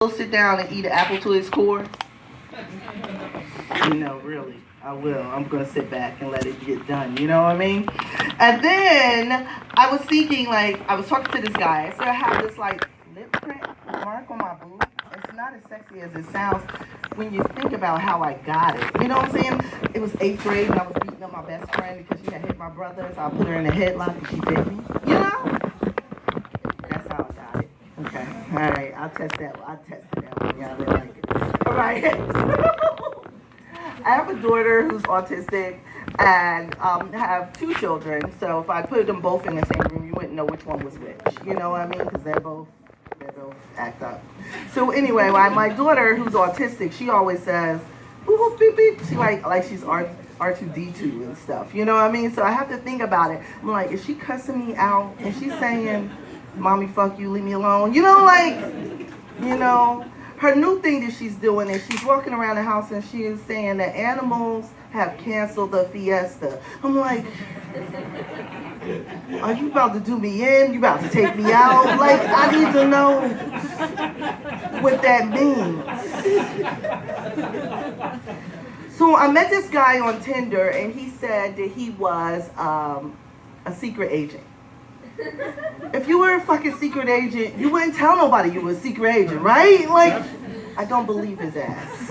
Sit down and eat an apple to its core? No, really. I will. I'm going to sit back and let it get done. You know what I mean? And then I was thinking, like, I was talking to this guy. I said, I have this, like, lip print mark on my boob. It's not as sexy as it sounds when you think about how I got it. You know what I'm saying? It was 8th grade and I was beating up my best friend because she had hit my brother. So I put her in a headlock and she bit me. You know? That's how I got it. Okay. All right. I'll test that. I'll test that one. Y'all really like it. All right. I have a daughter who's autistic and have 2 children. So if I put them both in the same room, you wouldn't know which one was which. You know what I mean? Because they both act up. So anyway, my daughter who's autistic, she always says, "Boop, boop, beep, beep." She like she's R2D2 and stuff. You know what I mean? So I have to think about it. I'm like, is she cussing me out? And she's saying, "Mommy, fuck you, leave me alone." Her new thing that she's doing is she's walking around the house and she is saying that animals have canceled the fiesta. I'm like, are you about to do me in? You about to take me out? Like, I need to know what that means. So I met this guy on Tinder and he said that he was a secret agent. If you were a fucking secret agent, you wouldn't tell nobody you were a secret agent, right? Like, I don't believe his ass.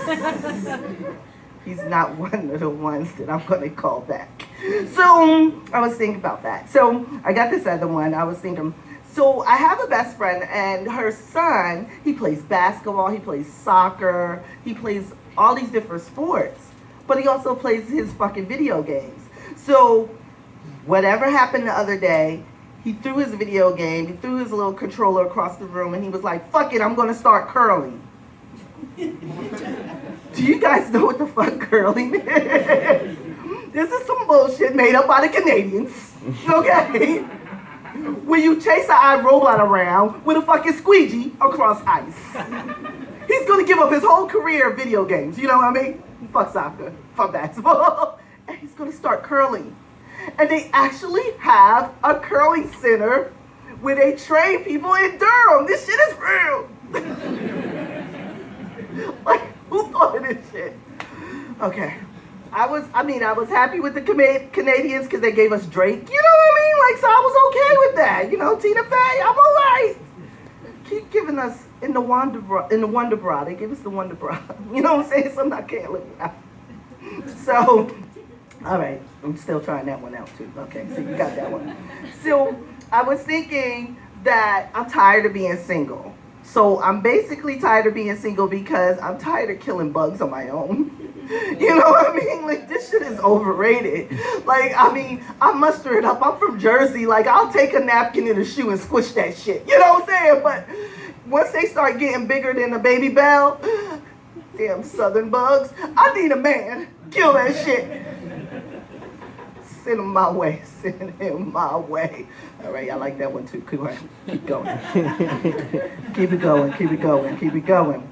He's not one of the ones that I'm going to call back. So I was thinking about that. So I got this other one. I was thinking, so I have a best friend and her son, he plays basketball, he plays soccer, he plays all these different sports, but he also plays his fucking video games. So whatever happened the other day, he threw his video game, he threw his little controller across the room, and he was like, fuck it, I'm going to start curling. Do you guys know what the fuck curling is? This is some bullshit made up by the Canadians, okay? Where you chase an iRobot around with a fucking squeegee across ice. He's going to give up his whole career of video games, you know what I mean? Fuck soccer, fuck basketball, and he's going to start curling. And they actually have a curling center where they train people in Durham. This shit is real. Like, who thought of this shit? Okay. I was happy with the Canadians because they gave us Drake. You know what I mean? Like, so I was okay with that. You know, Tina Fey, I'm all right. Keep giving us in the Wonder Bra. They give us the Wonder Bra. You know what I'm saying? Something I can't live without. So, all right, I'm still trying that one out too. Okay, so you got that one. So I was thinking that I'm tired of being single. So I'm basically tired of being single because I'm tired of killing bugs on my own. You know what I mean? Like, this shit is overrated. Like, I mean, I muster it up. I'm from Jersey. Like, I'll take a napkin in a shoe and squish that shit. You know what I'm saying? But once they start getting bigger than a baby bell, damn southern bugs, I need a man. Kill that shit. Send him my way. Send him my way. All right, I like that one too. Keep going. Keep it going. Keep it going. Keep it going.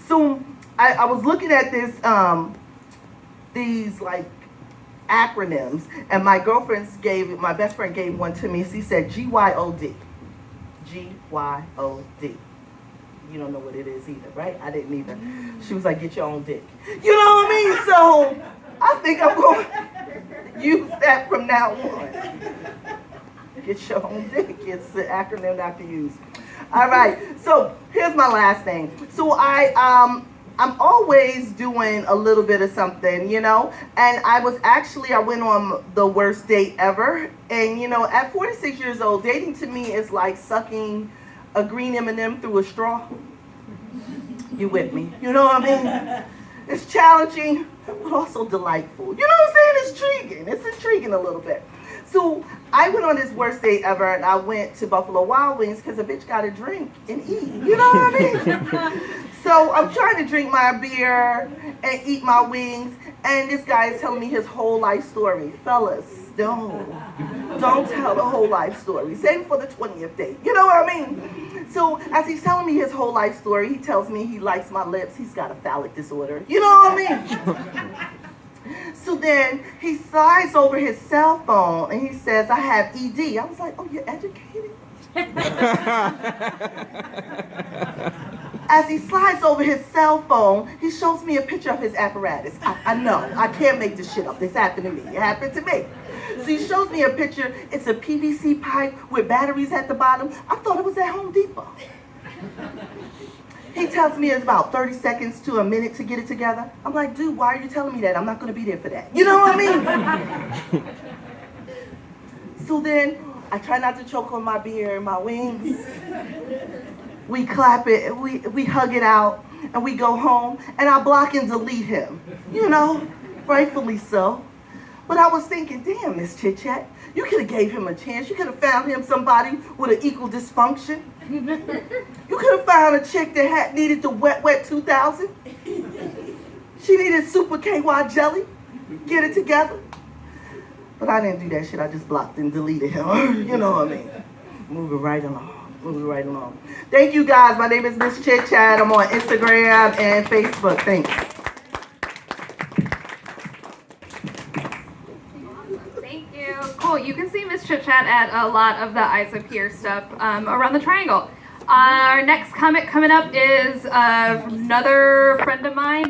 So I was looking at this, these like acronyms, and my best friend gave one to me. She said GYOD. GYOD. You don't know what it is either, right? I didn't either. She was like, get your own dick. You know what I mean? So I think I'm going to use that from now on. Get your own dick. It's the acronym not to use. All right. So here's my last thing. So I'm always doing a little bit of something, you know. And I went on the worst date ever. And, you know, at 46 years old, dating to me is like sucking a green M&M through a straw. You with me? You know what I mean? It's challenging, but also delightful. You know what I'm saying? It's intriguing. It's intriguing a little bit. So I went on this worst date ever, and I went to Buffalo Wild Wings because a bitch got to drink and eat. You know what I mean? So I'm trying to drink my beer and eat my wings, and this guy is telling me his whole life story. Fellas, don't tell the whole life story. Save it for the 20th date. You know what I mean? So as he's telling me his whole life story, he tells me he likes my lips. He's got a phallic disorder. You know what I mean? So then he sighs over his cell phone and he says, I have ED. I was like, oh, you're educated? As he slides over his cell phone, he shows me a picture of his apparatus. I know, I can't make this shit up. This happened to me. It happened to me. So he shows me a picture. It's a PVC pipe with batteries at the bottom. I thought it was at Home Depot. He tells me it's about 30 seconds to a minute to get it together. I'm like, dude, why are you telling me that? I'm not going to be there for that. You know what I mean? So then I try not to choke on my beer and my wings. We clap it, we hug it out, and we go home, and I block and delete him. You know, rightfully so. But I was thinking, damn, Miss Chit Chat, you could have gave him a chance. You could have found him somebody with an equal dysfunction. You could have found a chick that needed the wet 2000. She needed super KY jelly. Get it together. But I didn't do that shit. I just blocked and deleted him. You know what I mean? Moving right along. Thank you guys. My name is Miss Chit Chat. I'm on Instagram and Facebook. Thanks. Thank you. Cool. You can see Miss Chit Chat at a lot of the Eyes Up Here stuff around the triangle. Our next comic coming up is another friend of mine,